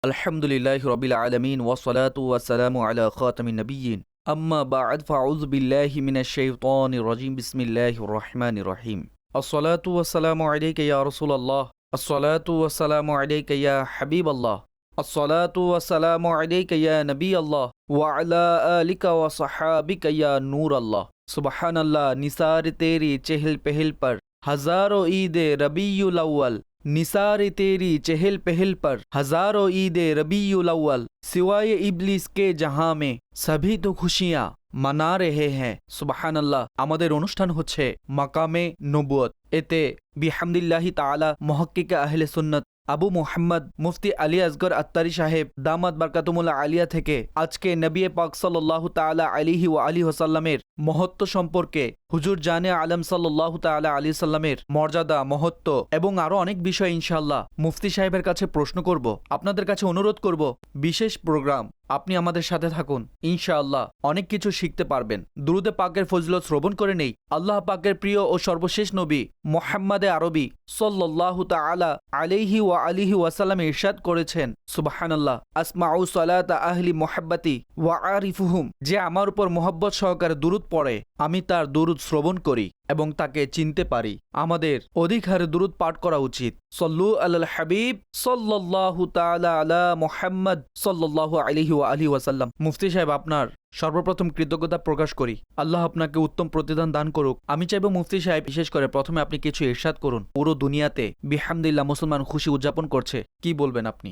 আলহামদুলিল্লাহি রাব্বিল আলামিন ওয়াসসালাতু ওয়াসসালামু আলা খাতামিন নাবিয়্যিন আম্মা বা'দ ফাআউযু বিল্লাহি মিনাশ শাইতানির রাজিম বিসমিল্লাহির রহমানির রহিম আসসালাতু ওয়াসসালামু আলাইকা ইয়া রাসূলুল্লাহ আসসালাতু ওয়াসসালামু আলাইকা ইয়া হাবিবাল্লাহ আসসালাতু ওয়াসসালামু আলাইকা ইয়া নবিয়াল্লাহ ওয়া আলা আলিকা ওয়া সাহাবিকা ইয়া নূরাল্লাহ সুবহানাল্লাহ निसार तेरी चहल पहल पर हजारों ईद रबीउल अव्वल निसार तेरी चहल पहल पर हजारों ईद रबीउल अव्वल सिवाय इब्लिस के जहां में सभी तो खुशियां মানা রেহে হ্যাঁ সুবহানাল্লাহ। আমাদের অনুষ্ঠান হচ্ছে মাকামে নবুয়ত। এতে বিহামদিল্লাহি তাআলা মুহাক্কিক আহলে সুন্নাত আবু মুহাম্মদ মুফতি আলী আসগর আত্তারি সাহেব দামাত বারকাতুমুল্লাহ আলিয়া থেকে আজকে নবী পাক সাল্লাল্লাহু তাআলা আলাইহি ওয়া আলিহি ওয়াসাল্লামের মহত্ব সম্পর্কে হুজুর জানে আলম সাল্লাল্লাহু তাআলা আলাইহি সাল্লামের মর্যাদা মহত্ব এবং আরো অনেক বিষয় ইনশাআল্লাহ মুফতি সাহেবের কাছে প্রশ্ন করব। আপনাদের কাছে অনুরোধ করব বিশেষ প্রোগ্রাম আপনি আমাদের সাথে থাকুন, ইনশাআল্লাহ অনেক কিছু শিখতে পারবেন। দুরুদে পাকের ফজিলত শ্রবণ করে নেই। আল্লাহ পাকের প্রিয় ও সর্বশেষ নবী মুহাম্মদে আরবি সাল্লাল্লাহু তাআলা আলাইহি ওয়া আলিহি ওয়াসাল্লাম ইরশাদ করেছেন সুবহানাল্লাহ, আসমাউ সালাতা আহলি মুহাব্বতি ওয়া আরিফুহুম, যে আমার উপর মোহব্বত সহকারে দুরুদ পড়ে আমি তার দুরুদ শ্রবণ করি এবং তাকে চিনতে পারি। আমাদের অধিক হারে দুরুদ পাঠ করা উচিত। সল্লু আলাল হাবিব সাল্লাল্লাহু তাআলা আলা মুহাম্মদ সাল্লাল্লাহু আলাইহি ওয়া আলিহি ওয়াসাল্লাম। মুফতি সাহেব, আপনার সর্বপ্রথম কৃতজ্ঞতা প্রকাশ করি। আল্লাহ আপনাকে উত্তম প্রতিদান দান করুক। আমি চাইব মুফতি সাহেব বিশেষ করে প্রথমে আপনি কিছু ইরশাদ করুন। পুরো দুনিয়াতে বিহামদিল্লাহ মুসলমান খুশি উদযাপন করছে, কি বলবেন আপনি?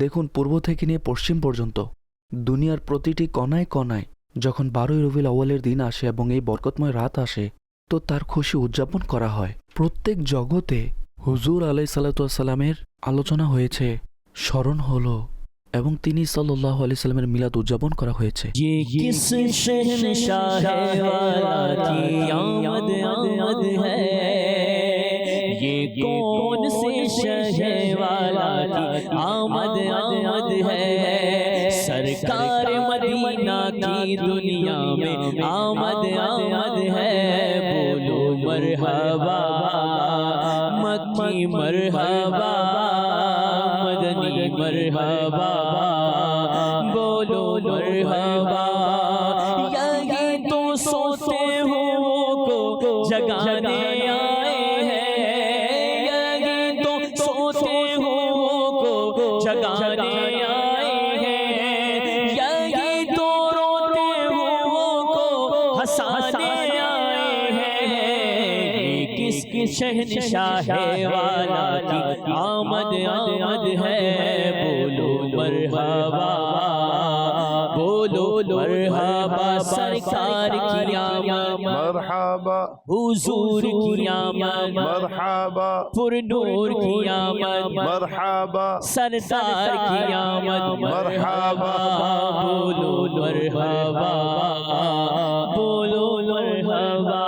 দেখুন, পূর্ব থেকে নিয়ে পশ্চিম পর্যন্ত দুনিয়ার প্রতিটি কণায় কণায় যখন 12ই রবিউল আউয়ালের দিন আসে এবং এই বরকতময় রাত আসে তো তার খুশি উদযাপন করা হয়। প্রত্যেক জগতে হুজুর আলাইহিস সালাতু ওয়াস সালামের আলোচনা হয়েছে, স্মরণ হলো এবং তিনি সাল্লাল্লাহু আলাইহি সাল্লামের মিলাদ উদযাপন করা হয়েছে। ये किस शहंशाह वाला की आमद आमद है, ये कौन से शहर वाला की आमद आमद है, सरकार मदीना की दुनिया में आमद आमद है। बोलो मरहबा मक्की मरहबा मदनी मरहबा, बोलो मरहबा। यही तो सोते हो को जगाने आए हैं, यही तो सोते हो को जगाने आए हैं, यही तो रोते हो को हंसाने आए हैं। किस शहंशाह वाला की आमद आमद है, बोलो मरहबा बोलो मरहबा। सरकार की आमद मरहबा, हुजूर की आमद मरहबा, पुरनूर की आमद मरहबा, सरदार की आमद मरहबा। बोलो मरहबा बोलो मरहबा।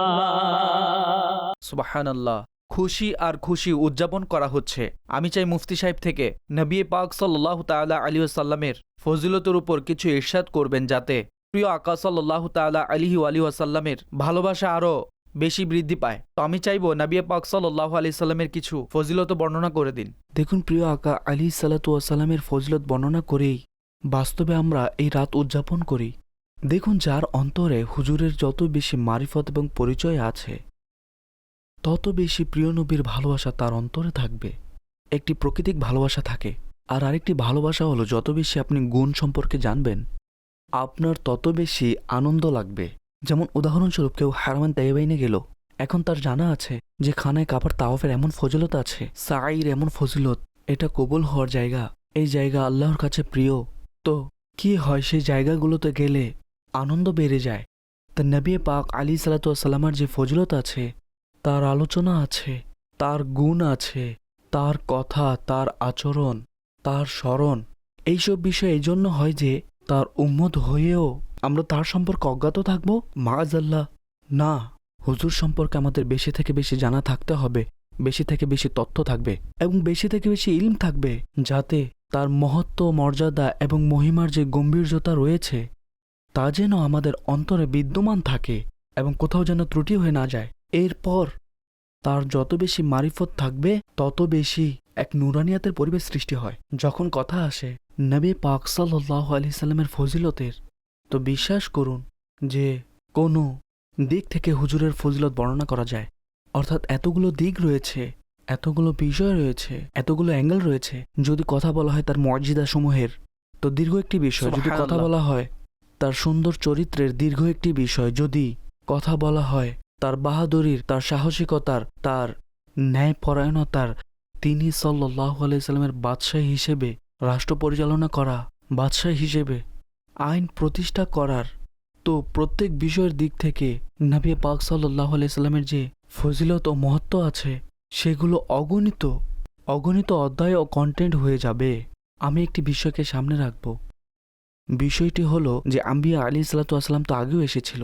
সুবহানাল্লাহ। খুশি আর খুশি উদযাপন করা হচ্ছে। আমি চাই মুফতি সাহেব থেকে নবী পাক সাল্লাল্লাহু তাআলা আলাইহি ওয়াসাল্লামের ফজিলতের উপর কিছু ইরশাদ করবেন, যাতে প্রিয় আকা সাল্লাল্লাহু তাআলা আলাইহি ওয়া আলিহি ওয়াসাল্লামের ভালোবাসা আরো বেশি বৃদ্ধি পায়। তো আমি চাইবো নবী পাক সাল্লাল্লাহু আলাইহি সাল্লামের কিছু ফজিলত বর্ণনা করে দিন। দেখুন, প্রিয় আকা আলাইহিস সালাতু ওয়াস সালামের ফজিলত বর্ণনা করেই বাস্তবে আমরা এই রাত উদযাপন করি। দেখুন, যার অন্তরে হুজুরের যত বেশি মারিফত এবং পরিচয় আছে তত বেশি প্রিয় নবীর ভালোবাসা তার অন্তরে থাকবে। একটি প্রাকৃতিক ভালোবাসা থাকে, আর আরেকটি ভালোবাসা হলো যত বেশি আপনি গুণ সম্পর্কে জানবেন আপনার তত বেশি আনন্দ লাগবে। যেমন উদাহরণস্বরূপ কেউ হারামাইন তাইয়্যিবাইনে গেল, এখন তার জানা আছে যে খানায় কাবার তাওয়াফের এমন ফজিলত আছে, সাঈর এমন ফজিলত, এটা কবুল হওয়ার জায়গা, এই জায়গা আল্লাহর কাছে প্রিয়। তো কি হয়, সেই জায়গাগুলোতে গেলে আনন্দ বেড়ে যায়। তা নবী পাক আলাইহিস সালাতু ওয়াস সালামের যে ফজিলত আছে, তার আলোচনা আছে, তার গুণ আছে, তার কথা, তার আচরণ, তার স্মরণ, এইসব বিষয় এই জন্য হয় যে তার উম্মত হয়েও আমরা তার সম্পর্কে অজ্ঞাত থাকব মাআযাল্লাহ। না, হুজুর সম্পর্কে আমাদের বেশি থেকে বেশি জানা থাকতে হবে, বেশি থেকে বেশি তথ্য থাকবে এবং বেশি থেকে বেশি ইলম থাকবে, যাতে তার মহত্ব, মর্যাদা এবং মহিমার যে গম্ভীর্যতা রয়েছে তা যেন আমাদের অন্তরে বিদ্যমান থাকে এবং কোথাও যেন ত্রুটি হয়ে না যায়। এরপর তার যত বেশি মারিফত থাকবে তত বেশি এক নুরানিয়াতের পরিবেশ সৃষ্টি হয়। যখন কথা আসে নবী পাক সাল্লাল্লাহু আলাইহি সাল্লামের ফজিলতের, তো বিশ্বাস করুন যে কোনো দিক থেকে হুজুরের ফজিলত বর্ণনা করা যায়। অর্থাৎ এতগুলো দিক রয়েছে, এতগুলো বিষয় রয়েছে, এতগুলো অ্যাঙ্গেল রয়েছে। যদি কথা বলা হয় তার মর্যাদা সমূহের, তো দীর্ঘ একটি বিষয়। যদি কথা বলা হয় তার সুন্দর চরিত্রের, দীর্ঘ একটি বিষয়। যদি কথা বলা হয় তার বাহাদুরির, তার সাহসিকতার, তার ন্যায়পরায়ণতার, তিনি সাল্লাল্লাহু আলাইহি সাল্লামের বাদশাহ হিসেবে রাষ্ট্র পরিচালনা করা, বাদশাহ হিসেবে আইন প্রতিষ্ঠা করার, তো প্রত্যেক বিষয়ের দিক থেকে নবী পাক সাল্লাল্লাহু আলাইহি সাল্লামের যে ফজিলত ও মহত্ব আছে সেগুলো অগণিত অগণিত অধ্যায় ও কন্টেন্ট হয়ে যাবে। আমি একটি বিষয়কে সামনে রাখব। বিষয়টি হলো যে আম্বিয়া আলাইহিসসালাতু ওয়াসসালাম তো আগেও এসেছিল,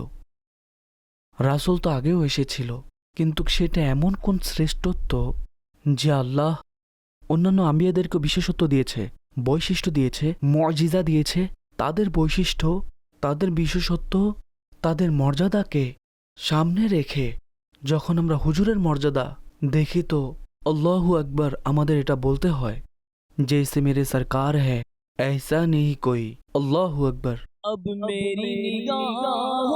রাসূল তো আগেও এসেছিল, কিন্তু সেটা এমন কোন শ্রেষ্ঠত্ব যে আল্লাহ অন্যান্য আম্বিয়াদেরকেও বিশেষত্ব দিয়েছে, বৈশিষ্ট্য দিয়েছে, মুজিজা দিয়েছে। তাদের বৈশিষ্ট্য, তাদের বিশেষত্ব, তাদের মর্যাদাকে সামনে রেখে যখন আমরা হুজুরের মর্যাদা দেখি তো আল্লাহু আকবার আমাদের এটা বলতে হয়, जैसे मेरे सरकार है ऐसा नहीं कोई। अल्लाहु अकबर। अब मेरी निगाहों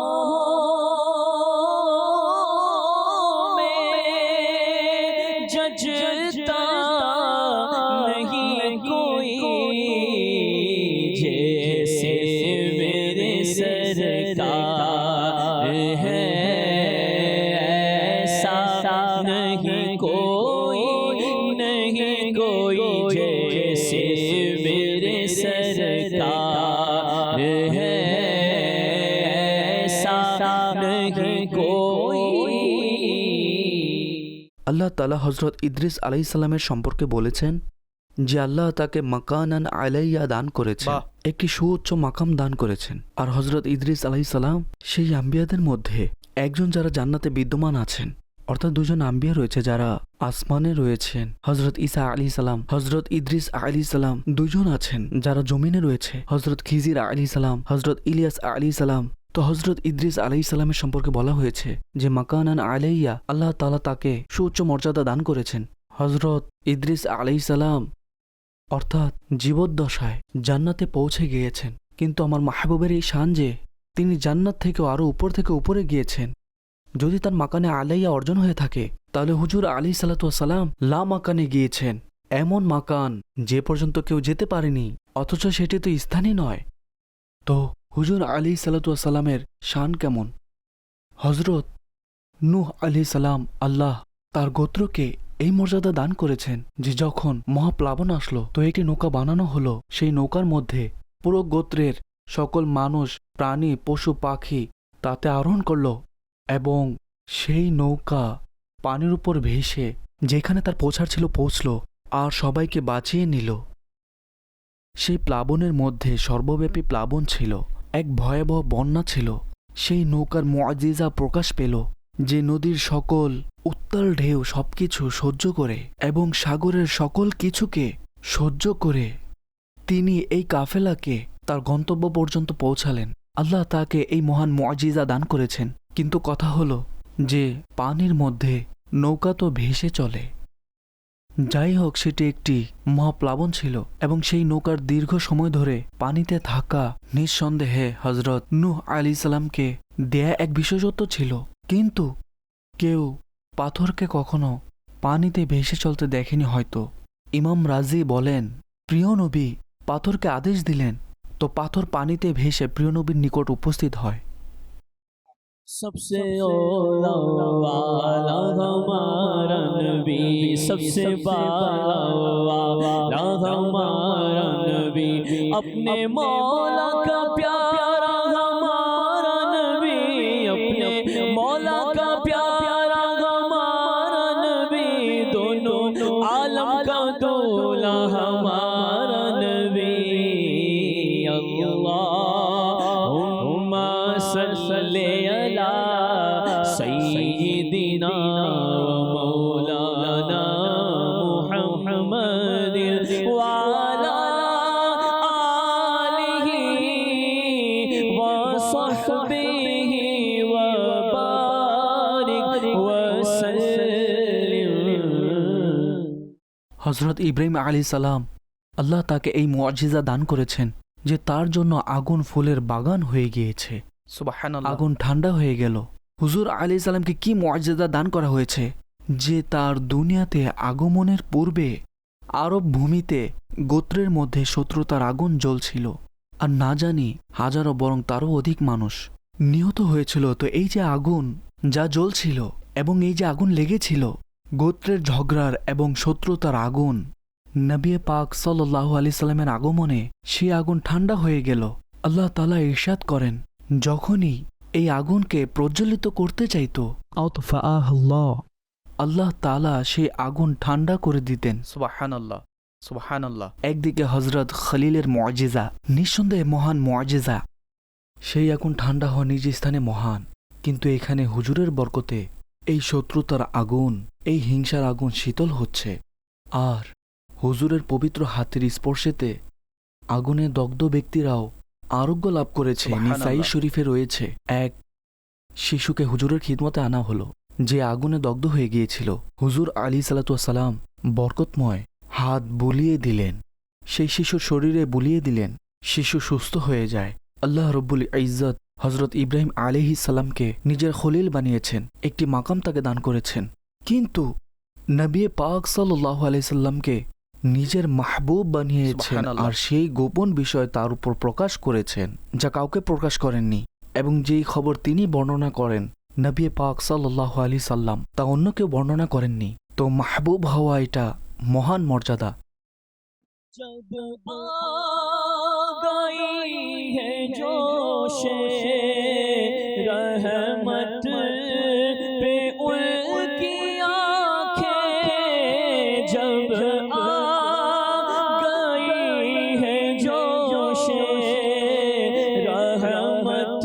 में जचता नहीं कोई, जैसे मेरे सरकार है ऐसा नहीं कोई, नहीं कोई, जैसे मेरे सरकार है ऐसा नहीं कोई। আল্লাহ তাআলা হযরত ইদ্রিস আলাইহিস সালামের সম্পর্কে বলেছেন যে আল্লাহ তাকে মাকানান আলাইয়া দান করেছেন, একটি সুউচ্চ মাকাম দান করেছেন। আর হযরত ইদ্রিস আলাইহিস সালাম সেই আম্বিয়াদের মধ্যে একজন যারা জান্নাতে বিদ্যমান আছেন। অর্থাৎ দুজন আম্বিয়া রয়েছে যারা আসমানে রয়েছেন, হযরত ঈসা আলাইহিস সালাম, হযরত ইদ্রিস আলাইহিস সালাম। দুজন আছেন যারা জমিনে রয়েছে, হযরত খিজির আলাইহিস সালাম, হযরত ইলিয়াস আলাইহিস সালাম। তো হযরত ইদ্রিস আলাইহিস সালামের সম্পর্কে বলা হয়েছে যে মাকানান আলাইয়া, আল্লাহ তাআলা তাকে সুউচ্চ মর্যাদা দান করেছেন। হযরত ইদ্রিস আলাইহিস সালাম অর্থাৎ জীবদ্দশায় জান্নাতে পৌঁছে গিয়েছেন, কিন্তু আমার মাহবুবের এই শান যে তিনি জান্নাত থেকেও আরও উপর থেকে উপরে গিয়েছেন। যদি তার মাকানে আলাইয়া অর্জন হয়ে থাকে তাহলে হুজুর আলাইহিস সালাতু ওয়াস সালাম লা মাকানে গিয়েছেন, এমন মাকান যে পর্যন্ত কেউ যেতে পারেনি, অথচ সেটি তো স্থানই নয়। তো হুজুর আলাইহিস সালাতু ওয়াস সালামের শান কেমন? হযরত নূহ আলাইহিস সালাম, আল্লাহ তার গোত্রকে এই মর্যাদা দান করেছেন যে যখন মহাপ্লাবন আসলো তো একটি নৌকা বানানো হলো, সেই নৌকার মধ্যে পুরো গোত্রের সকল মানুষ, প্রাণী, পশু পাখি তাতে আরোহণ করল এবং সেই নৌকা পানির উপর ভেসে যেখানে তার পৌঁছার ছিল পৌঁছল আর সবাইকে বাঁচিয়ে নিল। সেই প্লাবনের মধ্যে সর্বব্যাপী প্লাবন ছিল, এক ভয়াবহ বন্যা ছিল। সেই নৌকার মুআজিজা প্রকাশ পেল যে নদীর সকল উত্তাল ঢেউ সবকিছু সহ্য করে এবং সাগরের সকল কিছুকে সহ্য করে তিনি এই কাফেলাকে তার গন্তব্য পর্যন্ত পৌঁছালেন। আল্লাহ তাকে এই মহান মুআজিজা দান করেছেন। কিন্তু কথা হলো যে পানির মধ্যে নৌকা তো ভেসে চলে, যাই হোক সেটি একটি মহাপ্লাবন ছিল এবং সেই নৌকার দীর্ঘ সময় ধরে পানিতে থাকা নিঃসন্দেহে হযরত নূহ আলাইহিস সালামকে দেয়া এক বিশেষত্ব ছিল। কিন্তু কেউ পাথরকে কখনো পানিতে ভেসে চলতে দেখেনি হয়তো। ইমাম রাজি বলেন, প্রিয় নবী পাথরকে আদেশ দিলেন তো পাথর পানিতে ভেসে প্রিয় নবীর নিকট উপস্থিত হয়। सबसे औला वाला हमारा नबी, सबसे बाला वाला हमारा नबी, अपने मौला का प्यारा हमारा नबी, अपने मौला का प्यारा हमारा नबी, दोनों आलम का दूल्हा हमारा नबी। अल्लाहुम्मा सल्ली अला सय्यिदिना व मौलाना मुहम्मद व अला आलिहि হজরত ইব্রাহিম আলী সালাম, আল্লাহ তাকে এই মুআজিজা দান করেছেন যে তার জন্য আগুন ফুলের বাগান হয়ে গিয়েছে, সুবহানাল্লাহ। আগুন ঠান্ডা হয়ে গেল। হুজুর আলী সালামকে কি মুআজিজা দান করা হয়েছে যে তার দুনিয়াতে আগমনের পূর্বে আরব ভূমিতে গোত্রের মধ্যে শত্রুতার আগুন জ্বলছিল, আর না জানি হাজারো বরং তারও অধিক মানুষ নিহত হয়েছিল। তো এই যে আগুন যা জ্বলছিল এবং এই যে আগুন লেগেছিল গোত্রের ঝগড়ার এবং শত্রুতার আগুন, নবী পাক সাল্লাল্লাহু আলাইহি সাল্লামের আগমনে সেই আগুন ঠান্ডা হয়ে গেল। আল্লাহ তাআলা ইরশাদ করেন, যখনই এই আগুনকে প্রজ্বলিত করতে চাইত আল্লাহ তাআলা সেই আগুন ঠান্ডা করে দিতেন। সুবহানাল্লাহ, সুবহানাল্লাহ। একদিকে হজরত খলিলের মুআজিজা, নিঃসন্দেহে মহান মুআজিজা, সেই আগুন ঠান্ডা হওয়া নিজ স্থানে মহান, কিন্তু এখানে হুজুরের বরকতে এই শত্রুতার আগুন, এই হিংসার আগুন শীতল হচ্ছে, আর হুজুরের পবিত্র হাতের স্পর্শেতে আগুনে দগ্ধ ব্যক্তিরাও আরোগ্য লাভ করেছে। নিসাই শরীফে রয়েছে এক শিশুকে হুজুরের খিদমতে আনা হলো যে আগুনে দগ্ধ হয়ে গিয়েছিল। হুজুর আলী সাল্লাতু সালাম বরকতময় হাত বুলিয়ে দিলেন, সেই শিশুর শরীরে বুলিয়ে দিলেন, শিশু সুস্থ হয়ে যায়। আল্লাহ রব্বুল ইজ্জত হজরত ইব্রাহিম আলাইহিস সালামকে নিজের খলিল বানিয়েছেন, একটি মাকাম তাকে দান করেছেন, কিন্তু নবী পাক সাল্লাল্লাহু আলাইহি সাল্লামকে নিজের মাহবুব বানিয়েছেন, আর সেই গোপন বিষয় তার উপর প্রকাশ করেছেন যা কাউকে প্রকাশ করেননি, এবং যেই খবর তিনি বর্ণনা করেন নবী পাক সাল্লাল্লাহু আলাইহি সাল্লাম তা অন্য কেউ বর্ণনা করেননি। তো মাহবুব হওয়া এটা মহান মর্যাদা। जब आ गई है जोशे रहमत पे उनकी आंखें, जब आ गई है जोशे रहमत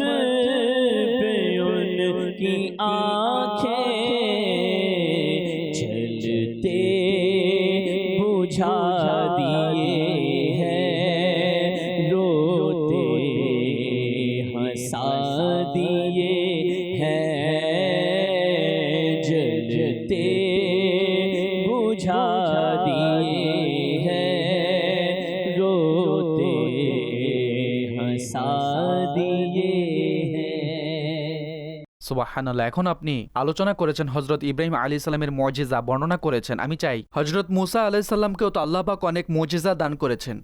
पे उनकी आंखें, जलते बुझा সুবহানাল্লাহ। এখন আপনি আলোচনা করেছেন হজরত ইব্রাহিম আলাইহিস সালামের মুআজিজা বর্ণনা করেছেন। আমি চাই হজরত মুসা আলাইহিস সালামকেও তো আল্লাহ পাক অনেক মুআজিজা দান করেছেন।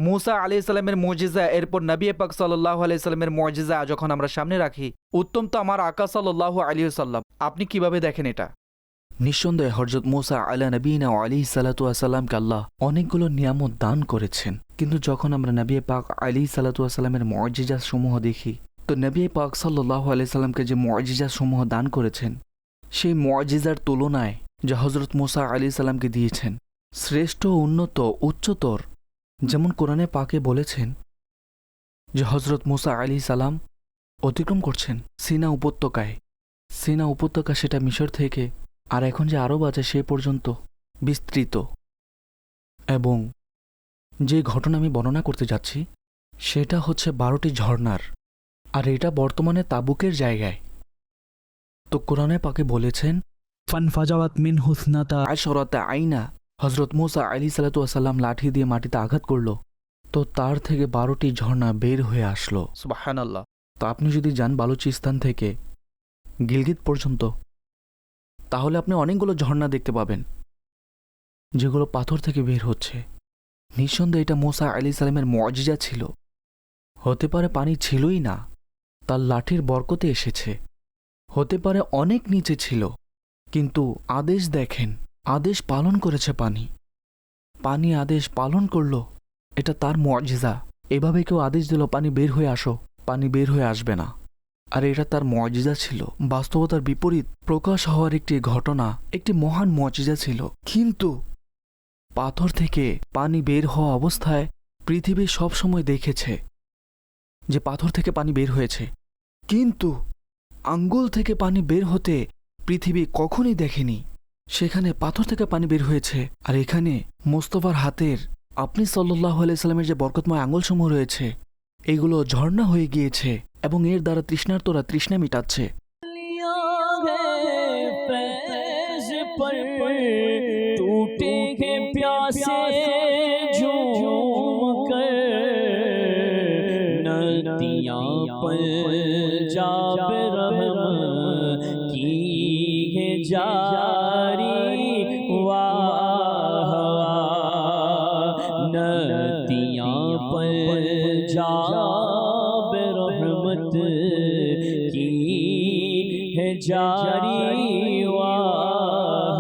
মুসা আলাইহিস সালামের মুআজিজা, এরপর নবী পাক সাল্লাল্লাহু আলাইহি সাল্লামের মুআজিজা যখন আমরা সামনে রাখি, উত্তম তো আমার আকা সাল্লাল্লাহু আলাইহি ওয়াসাল্লাম। আপনি কিভাবে দেখেন এটা? নিঃসন্দেহে হযরত মুসা আলা নবীনা আলাইহিস সালাতু ওয়াসাল্লামকে আল্লাহ অনেকগুলো নিয়ামত দান করেছেন, কিন্তু যখন আমরা নবী পাক আলাইহিস সালাতু ওয়াসাল্লামের মুআজিজা সমূহ দেখি, তো নবী পাক সাল্লাল্লাহু আলাইহি সাল্লামকে যে মুআজিজা সমূহ দান করেছেন, সেই মুআজিজার তুলনায় যা হযরত মুসা আলাইহিস সালামকে দিয়েছেন শ্রেষ্ঠ, উন্নত, উচ্চতর। যেমন কোরআনে পাকে বলেছেন যে হযরত মুসা আলাইহিস সালাম অতিক্রম করছেন সিনা উপত্যকায়। সিনা উপত্যকা সেটা মিশর থেকে আর এখন যে আরব আছে সে পর্যন্ত বিস্তৃত, এবং যে ঘটনা আমি বর্ণনা করতে যাচ্ছি সেটা হচ্ছে 12টি ঝর্ণার, আর এটা বর্তমানে তাবুকের জায়গায়। তো কোরআনে পাকে বলেছেন ফানফাজাওয়াত মিন হুসনাতা আশরাতা আইনা, হযরত মুসা আলাইহিস সালাতু ওয়াসাল্লাম লাঠি দিয়ে মাটিতে আঘাত করল, তো তার থেকে 12টি ঝর্ণা বের হয়ে আসলো। সুবহানাল্লাহ। তো আপনি যদি যান বালুচিস্তান থেকে গিলগিত পর্যন্ত, তাহলে আপনি অনেকগুলো ঝর্ণা দেখতে পাবেন যেগুলো পাথর থেকে বের হচ্ছে। নিঃসন্দেহে এটা মুসা আলাইহিস সালামের মুআজিজা ছিল। হতে পারে পানি ছিলই না, তার লাঠির বরকতে এসেছে। হতে পারে অনেক নিচে ছিল, কিন্তু আদেশ দেখেন, আদেশ পালন করেছে পানি, পানি আদেশ পালন করল, এটা তার মুআজিজা। এভাবে কেউ আদেশ দিল পানি বের হয়ে আসো, পানি বের হয়ে আসবে না, আর এটা তার মুআজিজা ছিল। বাস্তবতার বিপরীত প্রকাশ হওয়ার একটি ঘটনা, একটি মহান মুআজিজা ছিল। কিন্তু পাথর থেকে পানি বের হওয়া অবস্থায় পৃথিবী সবসময় দেখেছে যে পাথর থেকে পানি বের হয়েছে, কিন্তু আঙ্গুল থেকে পানি বের হতে পৃথিবী কখনই দেখেনি। সেখানে পাথর থেকে পানি বের হয়েছে, আর এখানে মোস্তফার হাতের, আপনি সাল্লাল্লাহু আলাইহি সাল্লামের যে বরকতময় আঙ্গুলসমূহ রয়েছে, এগুলো ঝর্ণা হয়ে গিয়েছে এবং এর দ্বারা তৃষ্ণার্তরা তৃষ্ণা মিটাচ্ছে। टूटे हैं प्यास नदियाँ पंजाब रहम की है जारी वाह नदियाँ पंजाब रहमत की है जारी वाह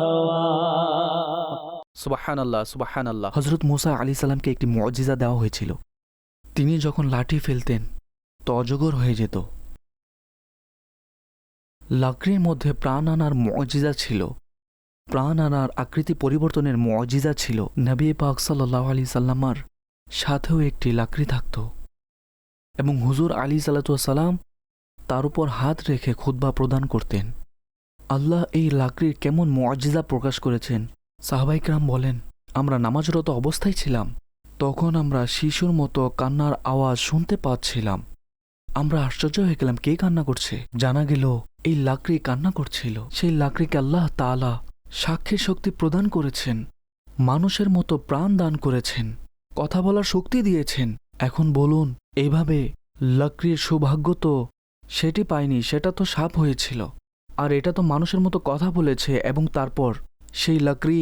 সুবহানাল্লাহ সুবহানাল্লাহ। হজরত মুসা আলী সালামকে একটি মুআজিজা দেওয়া হয়েছিল। তিনি যখন লাঠি ফেলতেন তো অজগর হয়ে যেত। লাকড়ির মধ্যে প্রাণ আনার মুআজিজা ছিল, প্রাণ আনার আকৃতি পরিবর্তনের মুআজিজা ছিল। নবী পাক সাল্লাল্লাহু আলাইহি সাল্লামার সাথেও একটি লাকড়ি থাকত এবং হুজুর আলী সাল্লাতু সালাম তার উপর হাত রেখে খুতবা প্রদান করতেন। আল্লাহ এই লাকড়ির কেমন মুআজিজা প্রকাশ করেছেন। সাহাবায়ে কেরাম বলেন, আমরা নামাজরত অবস্থায় ছিলাম, তখন আমরা শিশুর মতো কান্নার আওয়াজ শুনতে পাচ্ছিলাম। আমরা আশ্চর্য হয়ে গেলাম, কে কান্না করছে? জানা গেল এই লাকড়ি কান্না করছিল। সেই লাকড়িকে আল্লাহ তাআলা সাক্ষী শক্তি প্রদান করেছেন, মানুষের মতো প্রাণ দান করেছেন, কথা বলার শক্তি দিয়েছেন। এখন বলুন, এইভাবে লাকড়ির সৌভাগ্য তো সেটি পায়নি, সেটা তো সাপ হয়েছিল, আর এটা তো মানুষের মতো কথা বলেছে এবং তারপর সেই লাকড়ি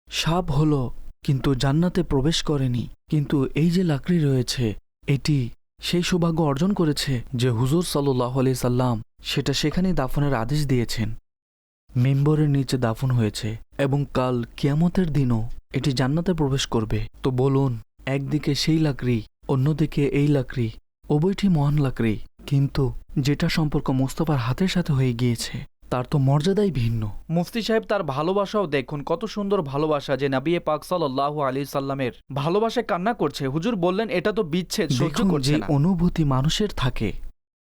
সাপ হলো, কিন্তু জান্নাতে প্রবেশ করেনি। কিন্তু এই যে লাকড়ি রয়েছে, এটি সেই সৌভাগ্য অর্জন করেছে যে হুজুর সাল্লাল্লাহু আলাইহি সাল্লাম সেটা সেখানেই দাফনের আদেশ দিয়েছেন। মেম্বরের নিচে দাফন হয়েছে এবং কাল কিয়ামতের দিনও এটি জান্নাতে প্রবেশ করবে। তো বলুন, একদিকে সেই লাকড়ি, অন্যদিকে এই লাকড়ি, উভয়টি মহান লাকড়ি, কিন্তু যেটা সম্পর্ক মোস্তফার হাতের সাথে হয়ে গিয়েছে তার তো মর্যাদাই ভিন্ন। মুফতি সাহেব, তার ভালোবাসাও দেখুন, কত সুন্দর ভালোবাসা যে নবী পাক সাল্লাল্লাহু আলাইহি সাল্লামের ভালোবাসায় কান্না করছে। হুজুর বললেন এটা তো বিচ্ছেদ, সহ্য দেখুন, করছে যে না। অনুভূতি মানুষের থাকে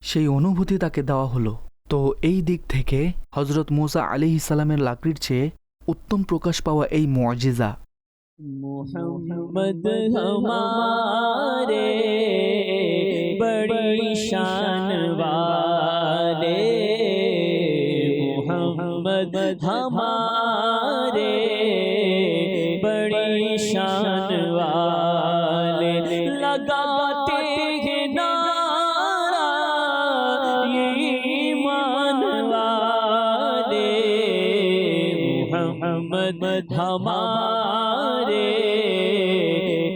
সেই অনুভূতি তাকে দেওয়া হলো। তো এই দিক থেকে হজরত মুসা আলাইহিস সালামের লাকড়ির চেয়ে উত্তম প্রকাশ পাওয়া এই মুআজিজা। मोहम्मद हमारे बड़ी शान वाले मोहम्मद हमारे बड़ी शान वाले लगाते हैं नारा ये ईमान वाले मोहम्मद हमारे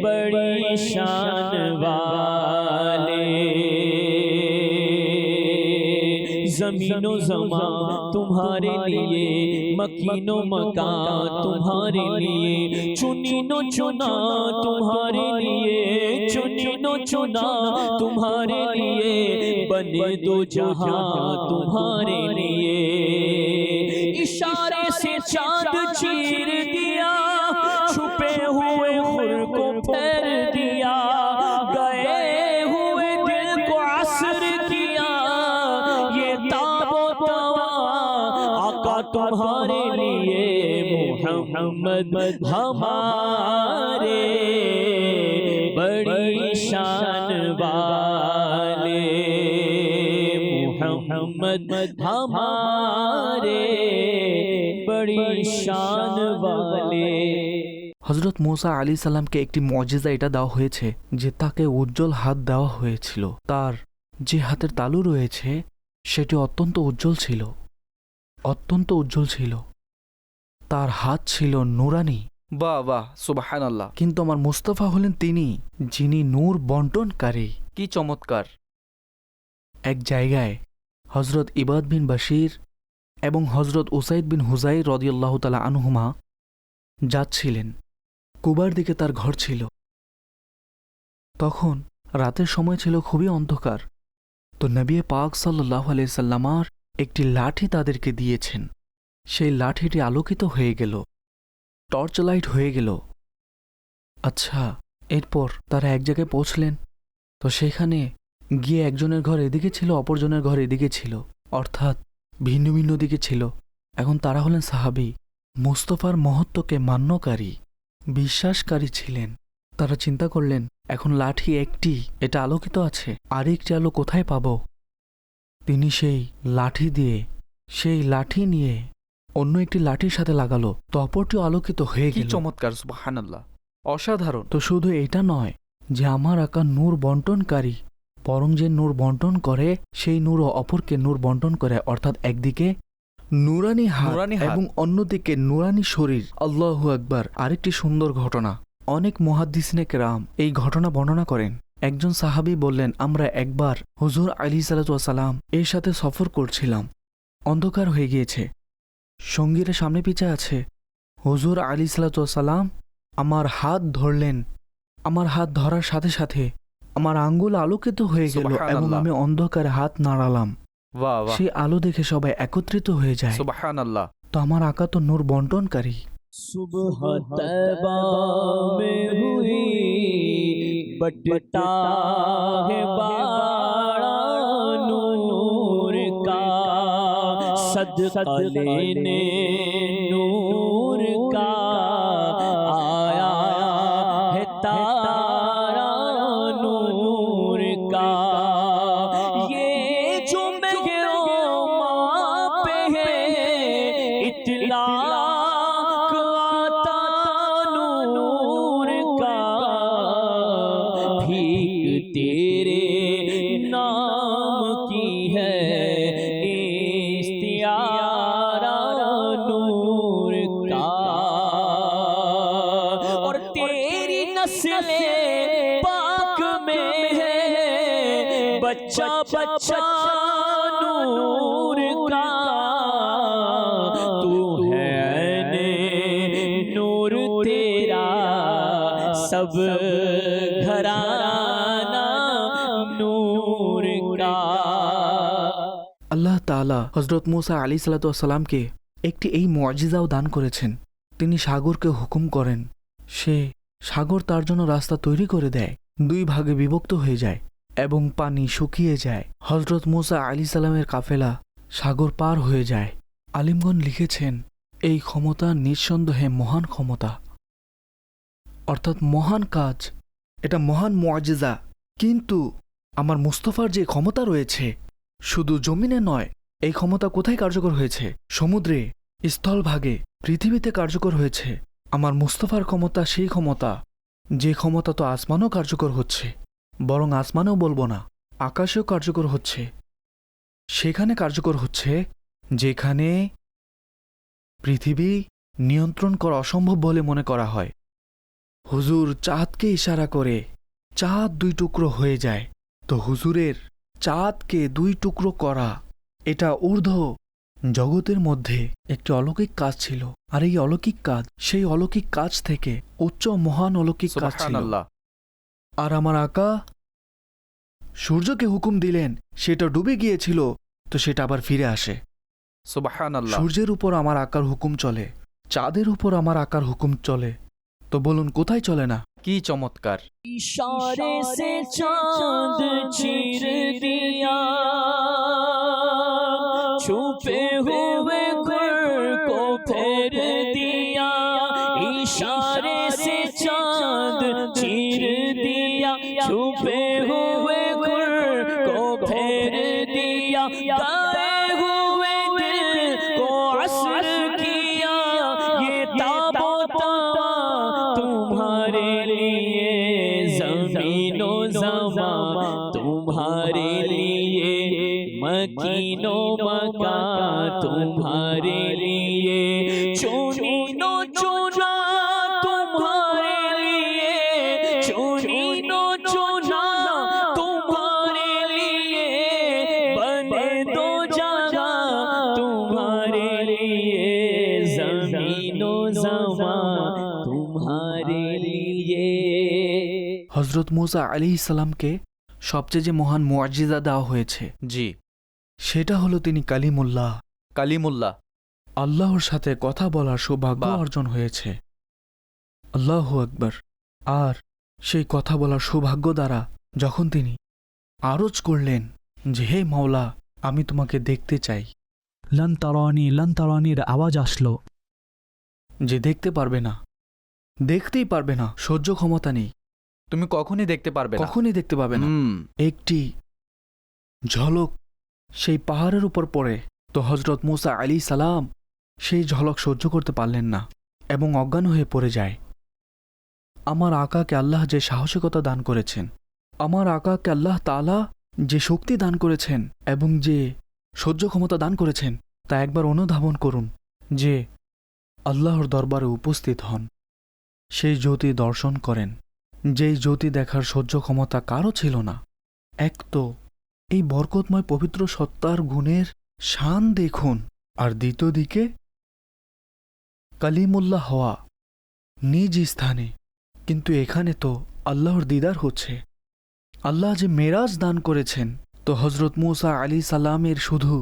बड़ी शान वाले जमीनो जमा तुम्हारे लिए मकीनो मकान तुम्हारे लिए चुनीनो चुना तुम्हारे लिए चुनीनो चुना तुम्हारे लिए बने दो जहां तुम्हारे लिए इशारे से चांद चीर दिया छुपे हुए खुर को फेर दिया गए हुए दिल को असर किया ये ताबो तवा आका तुम्हारे लिए मोहम्मद हमारे बड़ी शान वाले मोहम्मद हमारे बड़ी शान वाले। হজরত মুসা আলী সাল্লামকে একটি মুআজিজা এটা দেওয়া হয়েছে যে তাকে উজ্জ্বল হাত দেওয়া হয়েছিল। তার যে হাতের তালু রয়েছে সেটি অত্যন্ত উজ্জ্বল ছিল, অত্যন্ত উজ্জ্বল ছিল। তার হাত ছিল নুরানি। বাহ বাহ, সুবহানাল্লাহ। কিন্তু আমার মুস্তাফা হলেন তিনি যিনি নূর বন্টনকারী। কি চমৎকার। এক জায়গায় হজরত ইবাদ বিন বাশির এবং হজরত উসাইদ বিন হুজাইর রাদিয়াল্লাহু তাআলা আনহুমা যাচ্ছিলেন। কুবার দিকে তার ঘর ছিল। তখন রাতের সময় ছিল, খুবই অন্ধকার। তো নবী পাক সাল্লাল্লাহু আলাইহি সাল্লামার একটি লাঠি তাদেরকে দিয়েছেন। সেই লাঠিটি আলোকিত হয়ে গেল, টর্চ লাইট হয়ে গেল। আচ্ছা, এরপর তারা এক জায়গায় পৌঁছলেন। তো সেখানে গিয়ে একজনের ঘর এদিকে ছিল, অপরজনের ঘর এদিকে ছিল, অর্থাৎ ভিন্ন ভিন্ন দিকে ছিল। এখন তারা হলেন সাহাবী, মুস্তফার মহত্বকে মান্যকারী, বিশ্বাসকারী ছিলেন। তারা চিন্তা করলেন, এখন লাঠি একটি, এটা আলোকিত আছে, আরেকটি আলো কোথায় পাব? তিনি সেই লাঠি নিয়ে অন্য একটি লাঠির সাথে লাগালো, তো অপরটিও আলোকিত হয়ে কি গেল। চমৎকার, সুবহানাল্লাহ, অসাধারণ। তো শুধু এটা নয় যে আমার আকা নূর বন্টনকারী, বরং যে নূর বন্টন করে সেই নূরও অপরকে নূর বন্টন করে, অর্থাৎ একদিকে নুরানি হাত এবং অন্যদিকে নুরানি শরীর। আল্লাহু আকবার। আরেকটি সুন্দর ঘটনা, অনেক মুহাদ্দিসিনে কেরাম এই ঘটনা বর্ণনা করেন। একজন সাহাবী বললেন, আমরা একবার হুজুর আলাইহিসসালাতু ওয়াসসালাম এর সাথে সফর করছিলাম। অন্ধকার হয়ে গিয়েছে, সঙ্গীরা সামনে পিছে আছে। হুজুর আলাইহিসসালাতু ওয়াসসালাম আমার হাত ধরলেন। আমার হাত ধরার সাথে সাথে আমার আঙ্গুল আলোকিত হয়ে গেল এবং আমি অন্ধকারে হাত নাড়ালাম। वाह वाह, সেই আলো দেখে সবাই একত্রিত হয়ে যায়। सुबहान अल्लाह। তো আমার আকা তো নূর বন্টনকারী। सुबह तैबा में हुई बटता है बाड़ा नूर का, सदका लेने नूर का आया है तारा नूर का। ये जो मेहमा पे है इतला तेरे नाम की है इस्तियारा नूर का, और तेरी नस्ले पाक में है बच्चा बच्चा नूर का। तू है नूर तेरा सब घराना नूर का। আল্লাহ তাআলা হযরত মুসা আলাইহিসসালাতু ওয়াসসালামকে একটি এই মুআজিজাও দান করেছেন। তিনি সাগরকে হুকুম করেন, সে সাগর তার জন্য রাস্তা তৈরি করে দেয়, দুই ভাগে বিভক্ত হয়ে যায় এবং পানি শুকিয়ে যায়। হযরত মুসা আলাইহিসসালামের কাফেলা সাগর পার হয়ে যায়। আলিমগণ লিখেছেন, এই ক্ষমতা নিঃসন্দেহে মহান ক্ষমতা, অর্থাৎ মহান কাজ, এটা মহান মুআজিজা। কিন্তু আমার মুস্তাফার যে ক্ষমতা রয়েছে, শুধু জমিনে নয়, এই ক্ষমতা কোথায় কার্যকর হয়েছে? সমুদ্রে, স্থলভাগে, পৃথিবীতে কার্যকর হয়েছে। আমার মুস্তাফার ক্ষমতা সেই ক্ষমতা, যে ক্ষমতা তো আসমানও কার্যকর হচ্ছে, বরং আসমানেও বলবো না, আকাশেও কার্যকর হচ্ছে। সেখানে কার্যকর হচ্ছে যেখানে পৃথিবী নিয়ন্ত্রণ করা অসম্ভব বলে মনে করা হয়। হুজুর চাঁদকে ইশারা করে চাঁদ দুই টুকরো হয়ে যায়। তো হুজুরের চাঁদকে দুই টুকরো করা, এটা ঊর্ধ্ব জগতের মধ্যে একটি অলৌকিক কাজ ছিল। আর এই অলৌকিক কাজ সেই অলৌকিক কাজ থেকে উচ্চ মহান অলৌকিক কাজ सुबहान ছিল। अल्लाह। আর আমার আকা সূর্যকে হুকুম দিলেন, সেটা ডুবে গিয়েছিল, তো সেটা আবার ফিরে আসে। सुबहान अल्लाह। সূর্যের উপর আমার আকার হুকুম চলে, চাঁদের উপর আমার আকার হুকুম চলে। তো বলুন কোথায় চলে না? की चमत्कार। इशारे से चांद चीर दिया, छुपे हुए गुर को फेर दिया। इशारे से चांद चीर दिया, छुपे हुए गुर को फेर दिया। गाए हुए दिल को असर किया, ये ताबोता तुम्हारे लिए, ज़मीनो ज़मा तुम्हारे लिए, मकीनो मका तुम्हारे लिए, चुनीनो चुना तुम्हारे लिए, चुनीनो चुना तुम्हारे लिए, बने दो जगह तुम्हारे लिए, ज़मीनो ज़मा तुम्हारे लिए। হযরত মুসা আলাইহিস সালামকে সবচেয়ে যে মহান মুআজিজা দেওয়া হয়েছে, जी, সেটা হলো তিনি কালিমুল্লাহ, कलीमुल्लाह। আল্লাহর সাথে কথা বলার সৌভাগ্য বাহ। অর্জন হয়েছে। আল্লাহু আকবার। আর সেই কথা বলার সৌভাগ্য দ্বারা যখন তিনি আরজ করলেন যে হে মাওলা, আমি তোমাকে দেখতে চাই, লান তারানির আওয়াজ আসলো। যে দেখতে পারবে না, দেখতেই পারবে না, সহ্য ক্ষমতা নেই, তুমি কখনই দেখতে পারবে না। কখনই দেখতে পাবে না। একটি ঝলক সেই পাহাড়ের উপর পড়ে, তো হযরত মুসা আলাইহিস সালাম সেই ঝলক সহ্য করতে পারলেন না এবং অজ্ঞান হয়ে পড়ে যায়। আমার আকাকে আল্লাহ যে সাহসিকতা দান করেছেন, আমার আকাকে আল্লাহ তাআলা যে শক্তি দান করেছেন এবং যে সহ্য ক্ষমতা দান করেছেন তা একবার অনুধাবন করুন, যে আল্লাহর দরবারে উপস্থিত হন, সেই জ্যোতি দর্শন করেন, যেই জ্যোতি দেখার সহ্য ক্ষমতা কারও ছিল না। এক তো এই বরকতময় পবিত্র সত্তার গুণের শান দেখুন, আর দ্বিতীয় দিকে কালিমুল্লাহ হওয়া নিজ স্থানে, কিন্তু এখানে তো আল্লাহর দিদার হচ্ছে। আল্লাহ যে মেরাজ দান করেছেন, তো হজরত মুসা আলী সালামের শুধু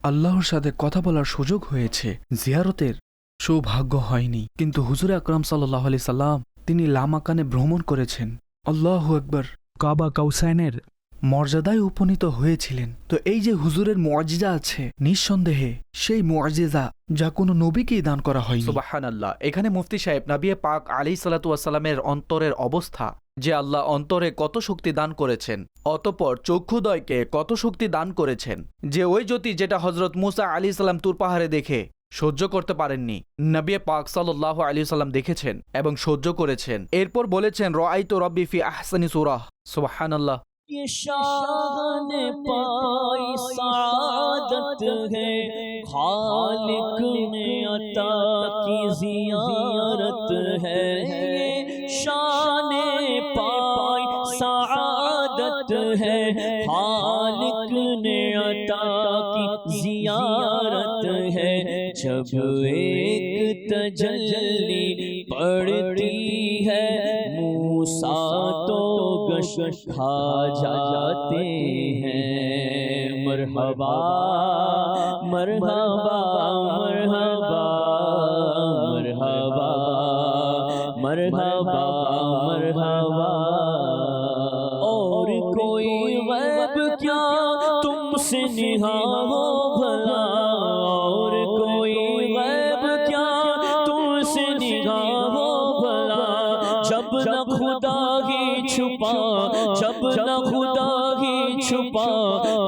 আল্লাহর সাথে কথা বলার সুযোগ হয়েছে, জিয়ারতের সৌভাগ্য হয়নি। কিন্তু হুজুর আকরাম সাল্লাল্লাহু আলাইহি সাল্লাম তিনি লামাকানে ভ্রমণ করেছেন, আল্লাহু আকবার, কাবা কাউসাইনের মর্যাদায় উপনীত হয়েছিলেন। তো এই যে হুজুরের মুআজিজা আছে, নিঃসন্দেহে সেই মুআজিজা যা কোনো নবীকেই দান করা হয়নি। সুবহানাল্লাহ। এখানে মুফতি সাহেব নবী পাক আলাইহিসসালাতু ওয়াসসালামের অন্তরের অবস্থা, যে আল্লাহ অন্তরে কত শক্তি দান করেছেন, অতঃপর চক্ষুদয়কে কত শক্তি দান করেছেন, যে ওই জ্যোতি যেটা হজরত মুসা আলাইহিস সালাম তুর পাহাড়ে দেখে সহ্য করতে পারেননি, নবী পাক সাল্লাল্লাহু আলাইহি সাল্লাম দেখেছেন এবং সহ্য করেছেন। এরপর বলেছেন রাআইতু রাব্বি ফি আহসানি সূরাহ। সুবহানাল্লাহ। ये शान पाई सादत है, खालिक ने अता की जियारत है। ये शान पाई सादत है, खालिक ने अता की जियारत है। जब एक तजल्ली पड़ती है, मूसा तो गश खा जाते हैं। मरहबा मरहबा मरहबा मरहबा मरहबा मरहबा। और कोई गैब क्या तुमसे निहा हो भला, और कोई गैब क्या तुमसे निहा हो भला। जब न खुदा ही छुपा, जब न खुदा ही छुपा,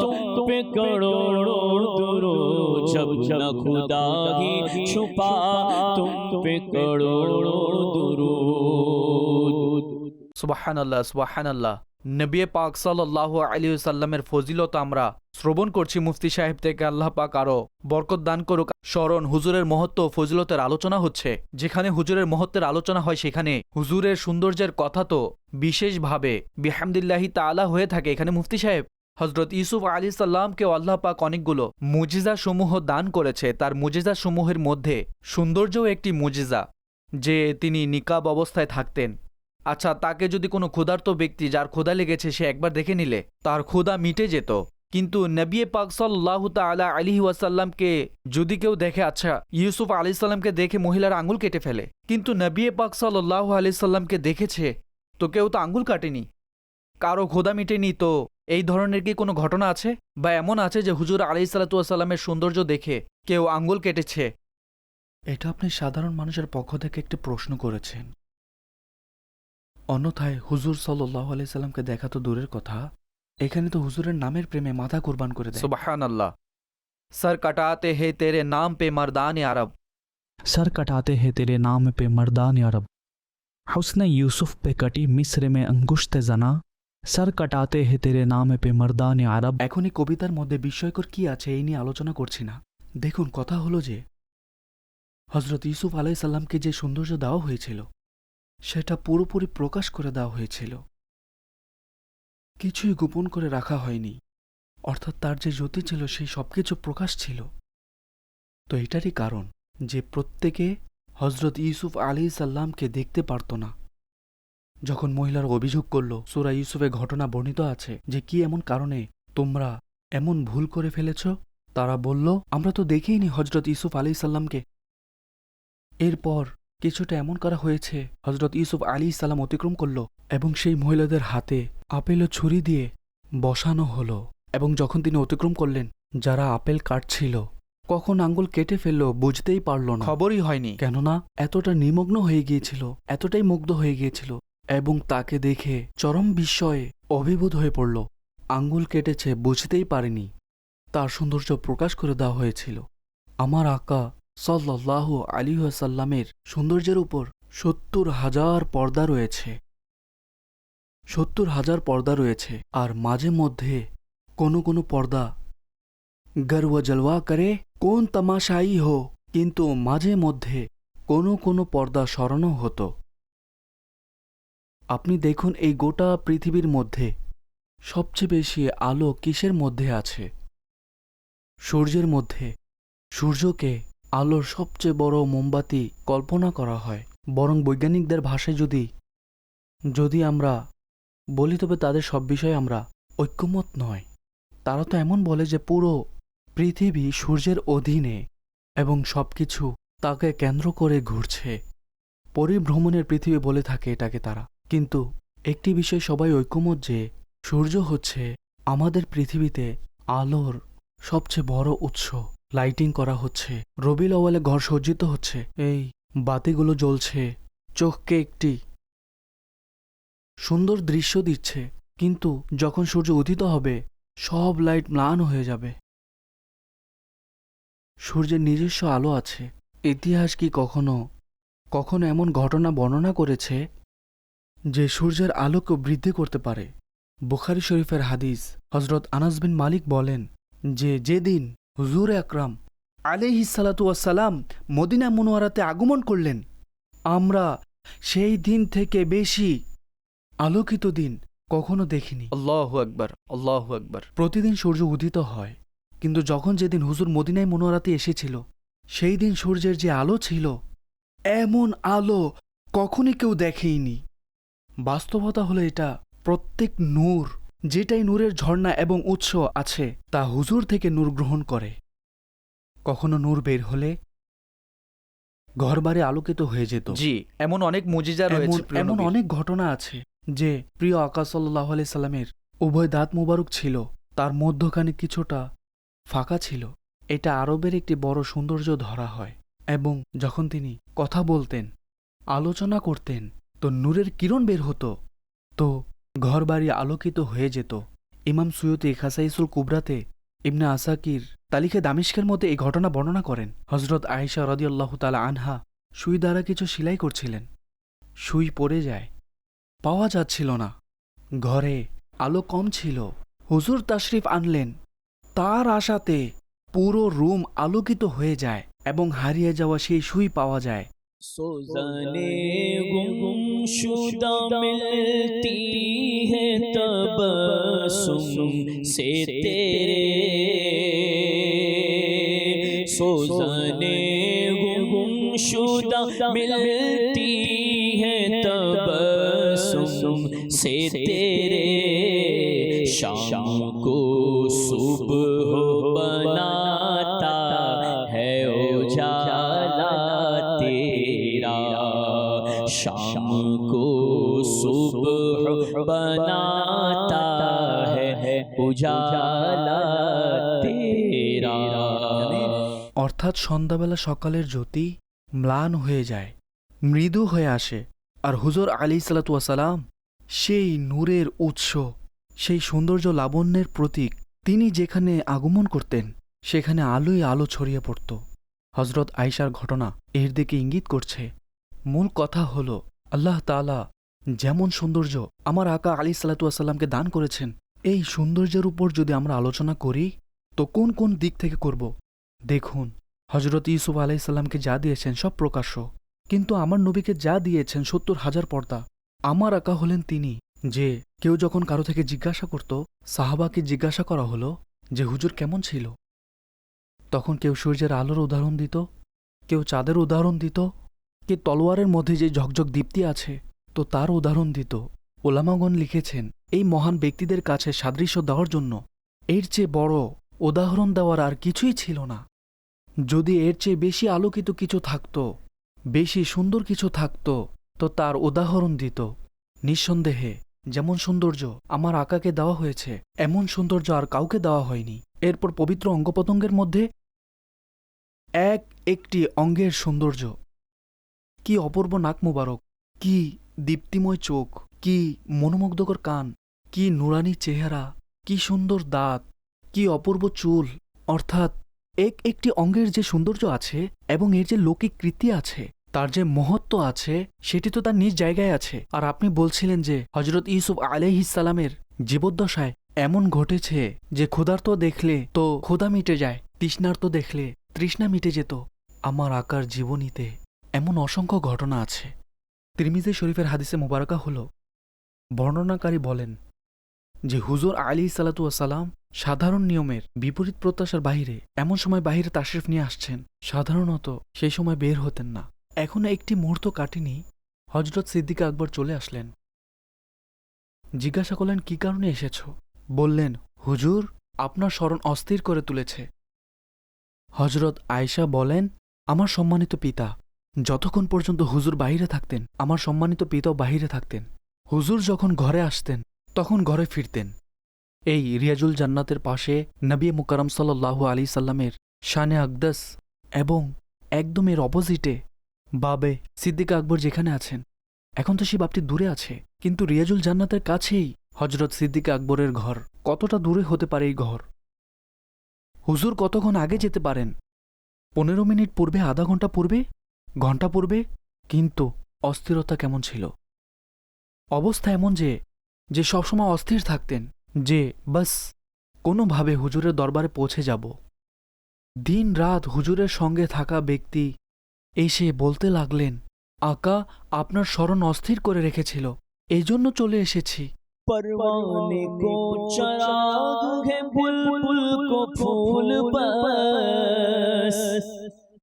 तुम पे करोड़ों दुरूद। जब न खुदा ही छुपा, तुम पे करोड़ों दुरूद। সুবহানাল্লাহ, সুবহানাল্লাহ। নবী পাক সাল্লাল্লাহু আলাইহি ওয়াসাল্লামের ফজিলত আমরা শ্রবণ করছি মুফতি সাহেব থেকে, আল্লাহ পাক আরো বরকত দান করুক। স্মরণ হুজুরের মহত্ব ও ফজিলতের আলোচনা হচ্ছে। যেখানে হুজুরের মহত্বের আলোচনা হয়, সেখানে হুজুরের সৌন্দর্যের কথা তো বিশেষভাবে বিহামদিল্লাহি তাআলা হয়ে থাকে। এখানে মুফতি সাহেব হজরত ইউসুফ আলাইহিস সালামকেও আল্লাহ পাক অনেকগুলো মুজিজা সমূহ দান করেছে। তার মুজিজা সমূহের মধ্যে সৌন্দর্যও একটি মুজিজা, যে তিনি নিকাব অবস্থায় থাকতেন। আচ্ছা, তাকে যদি কোনো ক্ষুধার্ত ব্যক্তি, যার ক্ষুধা লেগেছে, সে একবার দেখে নিলে তার ক্ষুধা মিটে যেত। কিন্তু নবী পাক সাল্লাল্লাহু তাআলা আলাইহি ওয়াসাল্লামকে যদি কেউ দেখে, আচ্ছা ইউসুফ আলাইহিস সালামকে দেখে মহিলার আঙ্গুল কেটে ফেলে, কিন্তু নবী পাক সাল্লাল্লাহু আলাইহি সাল্লামকে দেখেছে তো কেউ তো আঙ্গুল কাটেনি, কারো ক্ষুধা মিটেনি। তো এই ধরনের কি কোনো ঘটনা আছে, বা এমন আছে যে হুজুর আলাইহিসসালাতু ওয়াসাল্লামের সৌন্দর্য দেখে কেউ আঙ্গুল কেটেছে? এটা আপনি সাধারণ মানুষের পক্ষ থেকে একটি প্রশ্ন করেছেন। অন্যথায় হুজুর সাল্লাল্লাহু আলাইহি সাল্লামকে দেখা তো দূরের কথা, এখানে তো হুজুরের নামের প্রেমে মাথা কুরবান করে দেয়। সুবহানাল্লাহ। सर कटाते हैं तेरे नाम पे मर्दान अरब। सर कटाते हैं तेरे नाम पे मर्दान अरब। हुस्न यूसुफ पे कटी मिस्र में अंगुश्त जना। सर कटाते हैं तेरे नाम पे मर्दान अरब। এখন এই কবিতার মধ্যে বিস্ময়কর কি আছে এই নিয়ে আলোচনা করছি না। দেখুন, কথা হলো যে হজরত ইউসুফ আলাইহিস সালামকে যে সৌন্দর্য দেওয়া হয়েছিল, সেটা পুরোপুরি প্রকাশ করে দেওয়া হয়েছিল, কিছুই গোপন করে রাখা হয়নি। অর্থাৎ তার যে জ্যোতি ছিল সেই সবকিছু প্রকাশ ছিল। তো এটারই কারণ যে প্রত্যেকে হজরত ইউসুফ আলাইহিস সালামকে দেখতে পারত না। যখন মহিলার অভিযোগ করল, সূরা ইউসুফে ঘটনা বর্ণিত আছে যে কি এমন কারণে তোমরা এমন ভুল করে ফেলেছ, তারা বলল আমরা তো দেখিনি হজরত ইউসুফ আলাইহিস সালামকে। এরপর কিছুটা এমন করা হয়েছে, হজরত ইউসুফ আলাইহিস সালাম অতিক্রম করল এবং সেই মহিলাদের হাতে আপেল ও ছুরি দিয়ে বসানো হলো। এবং যখন তিনি অতিক্রম করলেন, যারা আপেল কাটছিল কখন আঙ্গুল কেটে ফেলল বুঝতেই পারল না, খবরই হয়নি। কেননা এতটা নিমগ্ন হয়ে গিয়েছিল, এতটাই মুগ্ধ হয়ে গিয়েছিল। এবং তাকে দেখে চরম বিস্ময়ে অভিভূত হয়ে পড়ল। আঙ্গুল কেটেছে বুঝতেই পারেনি, তার সৌন্দর্য প্রকাশ করে দেওয়া হয়েছিল। আমার আকা সাল্লাল্লাহু আলাইহি ওয়াসাল্লামের সৌন্দর্যের উপর ৭০,০০০ পর্দা রয়েছে। 70,000 পর্দা রয়েছে, আর মাঝে মধ্যে কোনো কোনো পর্দা গর্ব জলওয়া করে কোন তামাশাই হো, কিন্তু মাঝে মধ্যে কোনো কোনো পর্দা সরানো হতো। আপনি দেখুন এই গোটা পৃথিবীর মধ্যে সবচেয়ে বেশি আলো কিসের মধ্যে আছে? সূর্যের মধ্যে। সূর্যকে আলোর সবচেয়ে বড় মোমবাতি কল্পনা করা হয়। বরং বৈজ্ঞানিকদের ভাষায় যদি আমরা বলি, তবে তাদের সব বিষয়ে আমরা ঐক্যমত নয়। তারা তো এমন বলে যে পুরো পৃথিবী সূর্যের অধীনে এবং সবকিছু তাকে কেন্দ্র করে ঘুরছে। পরিভ্রমণের পৃথিবী বলে থাকে এটাকে তারা। কিন্তু একটি বিষয় সবাই ঐক্যমত যে সূর্য হচ্ছে আমাদের পৃথিবীতে আলোর সবচেয়ে বড় উৎস। লাইটিং করা হচ্ছে, রবিউল আউয়ালে ঘর সজ্জিত হচ্ছে, এই বাতিগুলো জ্বলছে, চোখকে একটি সুন্দর দৃশ্য দিচ্ছে। কিন্তু যখন সূর্য উদিত হবে সব লাইট ম্লান হয়ে যাবে। সূর্যের নিজস্ব আলো আছে। ইতিহাস কি কখনো কখনো এমন ঘটনা বর্ণনা করেছে যে সূর্যের আলোকে বৃদ্ধি করতে পারে? বুখারী শরীফের হাদিস, হজরত আনাস বিন মালিক বলেন যে যেদিন হুজুর আকরাম আলাইহিসসালাতু ওয়াসসালাম মদিনা মুনওয়ারাতে আগমন করলেন, আমরা সেই দিন থেকে বেশি আলোকিত দিন কখনো দেখিনি। আল্লাহু আকবার, আল্লাহু আকবার। প্রতিদিন সূর্য উদিত হয়, কিন্তু যখন যেদিন হুজুর মদিনায় মুনওয়ারাতে এসেছিল সেই দিন সূর্যের যে আলো ছিল, এমন আলো কখনই কেউ দেখেইনি। বাস্তবতা হলো এটা, প্রত্যেক নূর, যেটাই নূরের ঝর্ণা এবং উৎস আছে, তা হুজুর থেকে নূর গ্রহণ করে। কখনো নূর বের হলে ঘরবাড়ি আলোকিত হয়ে যেত। জি, এমন অনেক মুজিজা রয়েছে প্রিয় এমন নবীর। অনেক ঘটনা আছে যে প্রিয় আকা সাল্লাল্লাহু আলাইহি সাল্লামের উভয় দাঁত মুবারক ছিল, তার মধ্যখানে কিছুটা ফাঁকা ছিল। এটা আরবের একটি বড় সৌন্দর্য ধরা হয়। এবং যখন তিনি কথা বলতেন, আলোচনা করতেন, তো নূরের কিরণ বের হতো, তো ঘরবাড়ি আলোকিত হয়ে যেত। ইমাম সুয়ুতি খাসাইসুল কুবরাতে ইবনে আসাকির তালিখে দামিশকের মধ্যে এই ঘটনা বর্ণনা করেন। হজরত আয়েশা রাদিয়াল্লাহু তাআলা আনহা সুই দ্বারা কিছু সেলাই করছিলেন। সুই পড়ে যায়, পাওয়া যাচ্ছিল না। ঘরে আলো কম ছিল। হুজুর তাশরিফ আনলেন, তার আশাতে পুরো রুম আলোকিত হয়ে যায় এবং হারিয়ে যাওয়া সেই সুই পাওয়া যায়। सोज़ने गुमशुदा मिलती है तबस्सुम से तेरे, सोज़ने गुमशुदा मिलती है तबस्सुम से तेरे, शाम को सुबह बनाता है उजाला तेरा, शाम को सुबह बनाता है उजाला तेरा। অর্থাৎ সন্ধ্যাবেলা সকালের জ্যোতি ম্লান হয়ে যায়, মৃদু হয়ে আসে। আর হুজুর আলাইহিসসালাতু ওয়াসসালাম সেই নূরের উৎস, সেই সৌন্দর্য লাবণ্যের প্রতীক। তিনি যেখানে আগমন করতেন সেখানে আলোই আলো ছড়িয়ে পড়ত। হজরত আয়েশার ঘটনা এর দিকে ইঙ্গিত করছে। মূল কথা হল, আল্লাহ তাআলা যেমন সৌন্দর্য আমার আকা আলাইহিসসালাতু ওয়াসসালামকে দান করেছেন, এই সৌন্দর্যের উপর যদি আমরা আলোচনা করি তো কোন কোন দিক থেকে করব? দেখুন, হজরত ইউসুফ আলাইহিসসালামকে যা দিয়েছেন সব প্রকাশ্য, কিন্তু আমার নবীকে যা দিয়েছেন 70,000 পর্দা। আমার আকা হলেন তিনি যে কেউ যখন কারো থেকে জিজ্ঞাসা করত, সাহাবাকে জিজ্ঞাসা করা হলো যে হুজুর কেমন ছিল, তখন কেউ সূর্যের আলোর উদাহরণ দিত, কেউ চাঁদের উদাহরণ দিত, কে তলোয়ারের মধ্যে যে ঝকঝক দীপ্তি আছে তো তার উদাহরণ দিত। ওলামাগণ লিখেছেন, এই মহান ব্যক্তিদের কাছে সাদৃশ্য দেওয়ার জন্য এর চেয়ে বড় উদাহরণ দেওয়ার আর কিছুই ছিল না। যদি এর চেয়ে বেশি আলোকিত কিছু থাকত, বেশি সুন্দর কিছু থাকত, তো তার উদাহরণ দিত। নিঃসন্দেহে যেমন সৌন্দর্য আমার আকাকে দেওয়া হয়েছে, এমন সৌন্দর্য আর কাউকে দেওয়া হয়নি। এরপর পবিত্র অঙ্গপ্রত্যঙ্গের মধ্যে একটি অঙ্গের সৌন্দর্য, কি অপূর্ব নাক মুবারক, কি দীপ্তিময় চোখ, কি মনোমুগ্ধকর কান, কি নুরানি চেহারা, কি সুন্দর দাঁত, কি অপূর্ব চুল। অর্থাৎ একটি অঙ্গের যে সৌন্দর্য আছে এবং এর যে লৌকিক কৃতি আছে, তার যে মহত্ব আছে সেটি তো তার নিজ জায়গায় আছে। আর আপনি বলছিলেন যে হজরত ইউসুফ আলাইহিসসালামের জীবদ্দশায় এমন ঘটেছে যে ক্ষুধার্ত দেখলে তো ক্ষুধা মিটে যায়, তৃষ্ণার্ত দেখলে তৃষ্ণা মিটে যেত। আমার আকার জীবনীতে এমন অসংখ্য ঘটনা আছে। তিরমিজি শরীফের হাদিসে মুবারাকা হল, বর্ণনাকারী বলেন যে হুজুর আলাইহিসসালাতু ওয়াসসালাম সাধারণ নিয়মের বিপরীত প্রত্যাশার বাহিরে এমন সময় বাহিরে তাশরিফ নিয়ে আসছেন, সাধারণত সেই সময় বের হতেন না। এখনো একটি মুহূর্ত কাটেনি, হজরত সিদ্দিক আকবর চলে আসলেন। জিজ্ঞাসা করলেন, কি কারণে এসেছ? বললেন, হুজুর, আপনার স্মরণ অস্থির করে তুলেছে। হজরত আয়েশা বলেন, আমার সম্মানিত পিতা যতক্ষণ পর্যন্ত হুজুর বাহিরে থাকতেন, আমার সম্মানিত পিতাও বাহিরে থাকতেন। হুজুর যখন ঘরে আসতেন তখন ঘরে ফিরতেন। এই রিয়াজুল জান্নাতের পাশে নবী মুকাররম সাল্লাল্লাহু আলাইহি সাল্লামের শানে আকদাস এবং একদম এর অপোজিটে বাবে সিদ্দিক আকবর যেখানে আছেন। এখন তো সেই বাপটি দূরে আছে, কিন্তু রিয়াজুল জান্নাতের কাছেই হজরত সিদ্দিক আকবরের ঘর। কতটা দূরে হতে পারে এই ঘর? হুজুর কতক্ষণ আগে যেতে পারেন? 15 মিনিট পূর্বে, আধা ঘন্টা পূর্বে, ঘন্টা পূর্বে। কিন্তু অস্থিরতা কেমন ছিল? অবস্থা এমন যে সবসময় অস্থির থাকতেন যে বাস কোনোভাবে হুজুরের দরবারে পৌঁছে যাব। দিন রাত হুজুরের সঙ্গে থাকা ব্যক্তি এসে বলতে লাগলেন, আকা, আপনার স্মরণ অস্থির করে রেখেছিল, এই জন্য চলে এসেছি। परवाने को चराग है बुलबुल को फूल बस,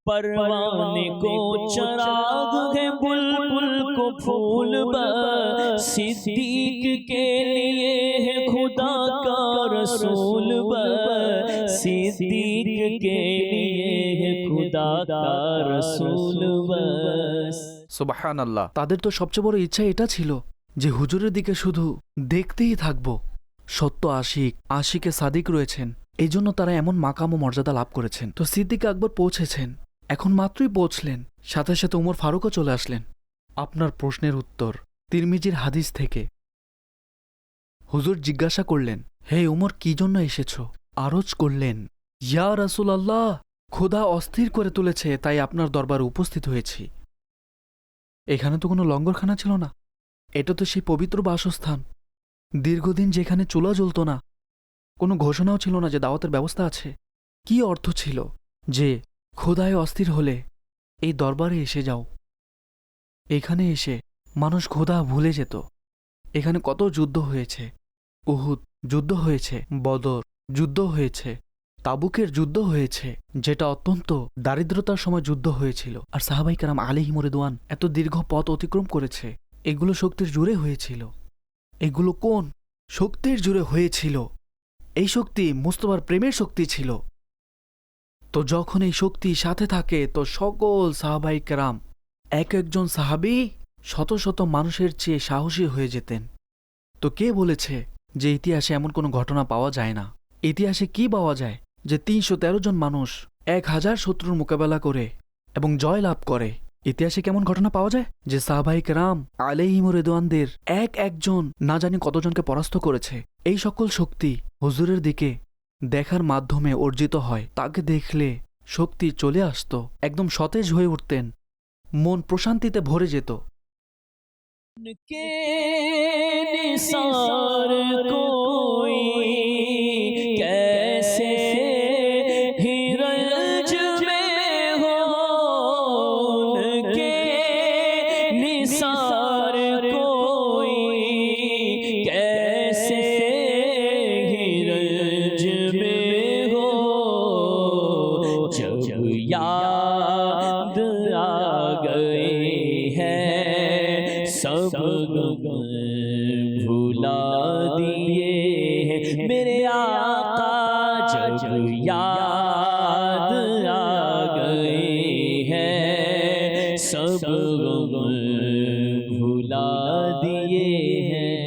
परवाने को चराग है बुलबुल को फूल बस, सिद्दीक के लिए है खुदा का रसूल बस, सिद्दीक के लिए है खुदा का रसूल बस। সুবহানাল্লাহ। তাদের তো সবচেয়ে বড় ইচ্ছা এটা ছিল যে হুজুরের দিকে শুধু দেখতেই থাকব। সত্য আশিক, আশিকে সাদিক রয়েছেন, এই জন্য তারা এমন মাকাম ও মর্যাদা লাভ করেছেন। তো সিদ্দিক আকবর পৌঁছেছেন, এখন মাত্রই পৌঁছলেন, সাথে সাথে উমর ফারুকও চলে আসলেন। আপনার প্রশ্নের উত্তর তিরমিজির হাদিস থেকে। হুজুর জিজ্ঞাসা করলেন, হে উমর, কি জন্য এসেছ? আরজ করলেন, ইয়া রাসূলুল্লাহ, খোদা অস্থির করে তুলেছে, তাই আপনার দরবারে উপস্থিত হয়েছি। এখানে তো কোনো লঙ্গরখানা ছিল না, এটা তো সেই পবিত্র বাসস্থান। দীর্ঘদিন যেখানে চুলা জ্বলত না, কোনো ঘোষণাও ছিল না যে দাওয়াতের ব্যবস্থা আছে। কি অর্থ ছিল যে খোদায় অস্থির হলে এই দরবারে এসে যাও? এখানে এসে মানুষ খোদা ভুলে যেত। এখানে কত যুদ্ধ হয়েছে, উহুদ যুদ্ধ হয়েছে, বদর যুদ্ধ হয়েছে, তাবুকের যুদ্ধ হয়েছে, যেটা অত্যন্ত দারিদ্রতার সময় যুদ্ধ হয়েছিল। আর সাহাবাই কেরাম আলাইহিম রিদওয়ান এত দীর্ঘ পথ অতিক্রম করেছে। এগুলো শক্তির জুড়ে হয়েছিল। এগুলো কোন শক্তির জুড়ে হয়েছিল? এই শক্তি মুস্তফার প্রেমের শক্তি ছিল। তো যখন এই শক্তি সাথে থাকে তো সকল সাহাবাই কেরাম এক একজন সাহাবী শত শত মানুষের চেয়ে সাহসী হয়ে যেতেন। তো কে বলেছে যে ইতিহাসে এমন কোনো ঘটনা পাওয়া যায় না? ইতিহাসে কি পাওয়া যায় যে 313 জন মানুষ 1000 শত্রুর মোকাবেলা করে এবং জয় লাভ করে? ইতিহাসে কেমন ঘটনা পাওয়া যায় যে সাহাবায়ে কেরাম আলাইহিম রিদওয়ানদের এক একজন না জানি কতজনকে পরাস্ত করেছে? এই সকল শক্তি হুজুরের দিকে দেখার মাধ্যমে অর্জিত হয়। তাকে দেখলে শক্তি চলে আসতো, একদম সতেজ হয়ে উঠতেন, মন প্রশান্তিতে ভরে যেত। के निसार कोई कैसे ही रंज में हो, उनके निसार कोई कैसे ही रंज में हो, जब याद आ गए हैं सब भुला दिए हैं मेरे आका, जब याद आ गए हैं सब भुला दिए हैं।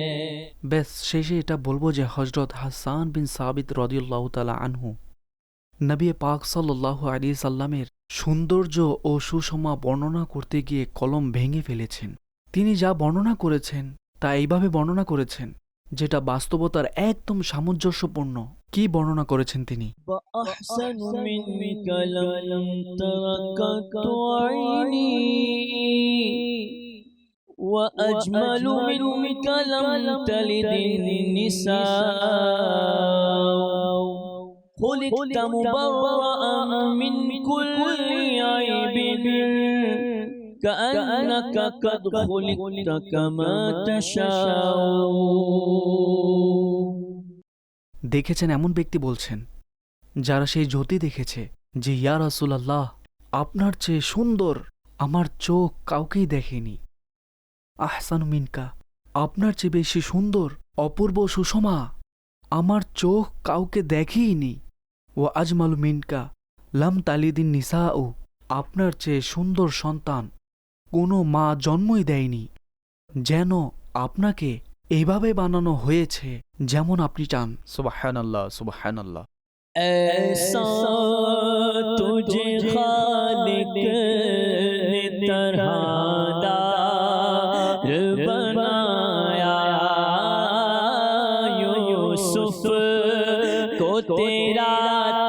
বেশ, শেষে এটা বলবো যে হজরত হাসান বিন সাবিত রাদিয়াল্লাহু তাআলা আনহু নবী পাক সাল্লাল্লাহু আলাইহি সাল্লামের সৌন্দর্য ও সুষমা বর্ণনা করতে গিয়ে কলম ভেঙে ফেলেছেন। তিনি যা বর্ণনা করেছেন তা এইভাবে বর্ণনা করেছেন যেটা বাস্তবতার একদম সামঞ্জস্যপূর্ণ। কি বর্ণনা করেছেন তিনি? وأحسن منك لم تركت عيني وأجمل منك لم تلد النساء خلقت مبرأ من كل عيب كأنك قد خلقت كما تشاء দেখেছেন এমন ব্যক্তি বলছেন যারা সেই জ্যোতি দেখেছে যে ইয়া রাসূলুল্লাহ, আপনার চেয়ে সুন্দর আমার চোখ কাউকেই দেখেনি। আহসানু মিনকা, আপনার চেয়ে বেশি সুন্দর অপূর্ব সুষমা আমার চোখ কাউকে দেখেইনি। ও আজমালু মিনকা লাম তালিদিন নিসাউ, আপনার চেয়ে সুন্দর সন্তান কোনো মা জন্মই দেয়নি। যেন আপনাকে এইভাবে বানানো হয়েছে যেমন আপনি চান। সুবহানাল্লাহ, সুবহানাল্লাহ। ऐसा तुझे खालिक ने तरहदार बनाया, यूसुफ को तेरा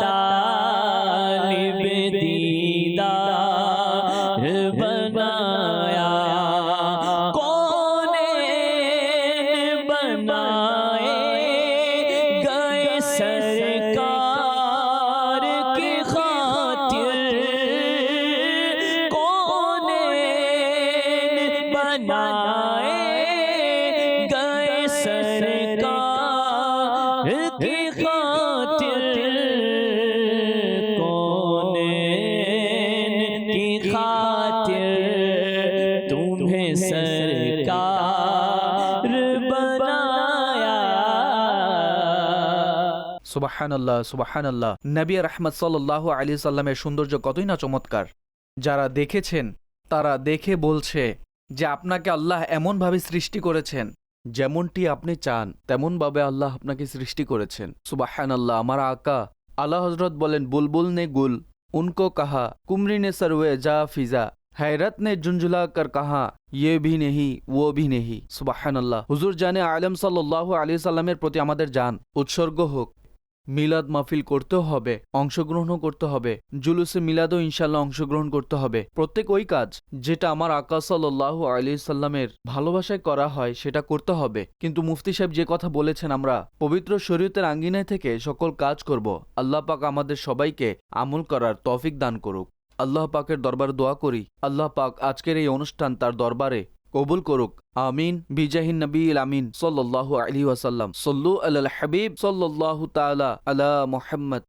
तालिब दीदार बनाया, कौनेन बनाए गए सरकार की खातिर, कौनेन बनाए गए सरकार की खातिर, कौनेन की खातिर तुम्हें सरकार बनाया। সুবহানাল্লাহ, সুবহানাল্লাহ। নবী রাহমাত সাল্লাল্লাহু আলাইহি সাল্লামের সৌন্দর্য কতই না চমৎকার। যারা দেখেছেন তারা দেখে বলছে যে আপনাকে আল্লাহ এমনভাবে সৃষ্টি করেছেন যেমনটি আপনি চান তেমনভাবে আল্লাহ আপনাকে সৃষ্টি করেছেন। সুবহানাল্লাহ। আমার আকা আলা হযরত বলেন, বুলবুল নে গুল উনকো কাহা, কুমরি নে সরওয়ে যা ফিজা, हैरत ने झुंझुला कर कहा ये भी नहीं वो भी नहीं। সুবহানাল্লাহ। হুজুর জানে আলম সাল্লাল্লাহু আলাইহি সাল্লামের প্রতি আমাদের জান উৎসর্গ হোক। মিলাদ মাহফিল করতেও হবে, অংশগ্রহণও করতে হবে, জুলুসে মিলাদও ইনশাল্লাহ অংশগ্রহণ করতে হবে। প্রত্যেক ওই কাজ যেটা আমার আকা সাল্লাল্লাহু আলাইহি সাল্লামের ভালোবাসায় করা হয় সেটা করতে হবে। কিন্তু মুফতি সাহেব যে কথা বলেছেন, আমরা পবিত্র শরীয়তের আঙ্গিনায় থেকে সকল কাজ করব। আল্লাহ পাক আমাদের সবাইকে আমল করার তৌফিক দান করুক। আল্লাহ পাকের দরবারে দোয়া করি, আল্লাহ পাক আজকের এই অনুষ্ঠান তার দরবারে কবুল করুক। আমিন। বিজাহিন নবীল আমিন সাল্লাল্লাহু আলাইহি ওয়াসাল্লাম। সল্লু আলাল হাবিব সাল্লাল্লাহু তাআলা আলা মুহাম্মদ।